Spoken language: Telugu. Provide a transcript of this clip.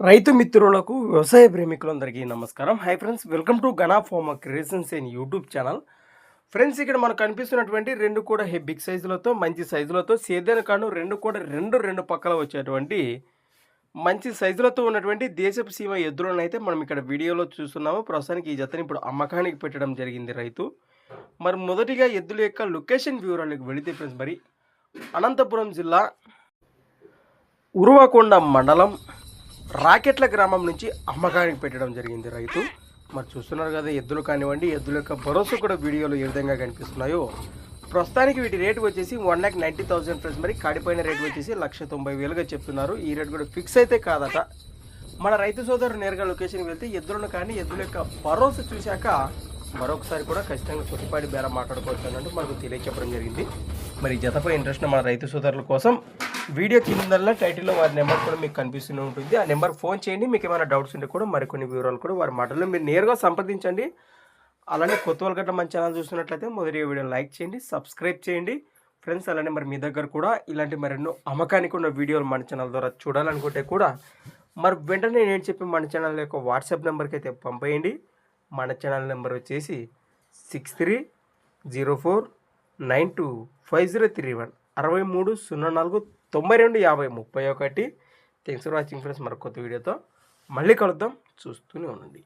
రైతు మిత్రులకు వ్యవసాయ ప్రేమికులందరికీ నమస్కారం. Hi friends, welcome to Gana pharma creations and YouTube channel. Friends, ఇక్కడ మనకు కనిపిస్తున్నటువంటి రెండు కూడా బిగ్ సైజులతో మంచి సైజులతో సేద్యాన్ని కాను రెండు కూడా రెండు పక్కల వచ్చేటువంటి మంచి సైజులతో ఉన్నటువంటి దేశపు సీమ ఎద్దులను అయితే మనం ఇక్కడ వీడియోలో చూస్తున్నాము. ప్రస్తుతానికి ఈ జతని ఇప్పుడు అమ్మకానికి పెట్టడం జరిగింది రైతు. మరి మొదటిగా ఎద్దుల యొక్క లొకేషన్ వివరాలకు వెళితే ఫ్రెండ్స్, మరి అనంతపురం జిల్లా ఉరువకొండ మండలం రాకెట్ల గ్రామం నుంచి అమ్మకానికి పెట్టడం జరిగింది రైతు. మరి చూస్తున్నారు కదా, ఎద్దులు కానివ్వండి, ఎద్దుల యొక్క భరోసా కూడా వీడియోలో ఏ విధంగా కనిపిస్తున్నాయో. ప్రస్తుతానికి వీటి రేటు వచ్చేసి 1,90,000 ఫ్రెండ్స్. మరి కాడిపోయిన రేటు వచ్చేసి 1,90,000గా చెప్తున్నారు. ఈ రేటు కూడా ఫిక్స్ అయితే కాదట. మన రైతు సోదరుడు నేరుగా లొకేషన్కి వెళ్తే ఎద్దులను కానీ ఎద్దుల యొక్క భరోసా చూశాక మరొకసారి కూడా ఖచ్చితంగా చుట్టుపాటి బేరం మాట్లాడుకోవచ్చు అన్నట్టు మనకు తెలియచెప్పడం జరిగింది. మరి జతపై ఇంట్రెస్ట్ మన రైతు సోదరుల కోసం వీడియో కిందల్లో టైటిల్లో వారి నెంబర్ కూడా మీకు కనిపిస్తూనే ఉంటుంది. ఆ నెంబర్ ఫోన్ చేయండి. మీకు ఏమైనా డౌట్స్ ఉంటే కూడా మరికొన్ని వివరాలు కూడా వారి మాటల్లో మీరు నేరుగా సంప్రదించండి. అలానే కొత్త వాళ్ళు గట్రా మన ఛానల్ చూస్తున్నట్లయితే మొదటి వీడియోని లైక్ చేయండి, సబ్స్క్రైబ్ చేయండి ఫ్రెండ్స్. అలానే మరి మీ దగ్గర కూడా ఇలాంటి మరెన్నో అమ్మకానికి ఉన్న వీడియోలు మన ఛానల్ ద్వారా చూడాలనుకుంటే కూడా మరి వెంటనే నేను చెప్పి మన ఛానల్ యొక్క వాట్సాప్ నెంబర్కి అయితే పంపేయండి. మన ఛానల్ నెంబర్ వచ్చేసి 6304925031 6304925031. Thanks for watching friends. మరొక కొత్త వీడియోతో మళ్ళీ కలుద్దాం. చూస్తూనే ఉండండి.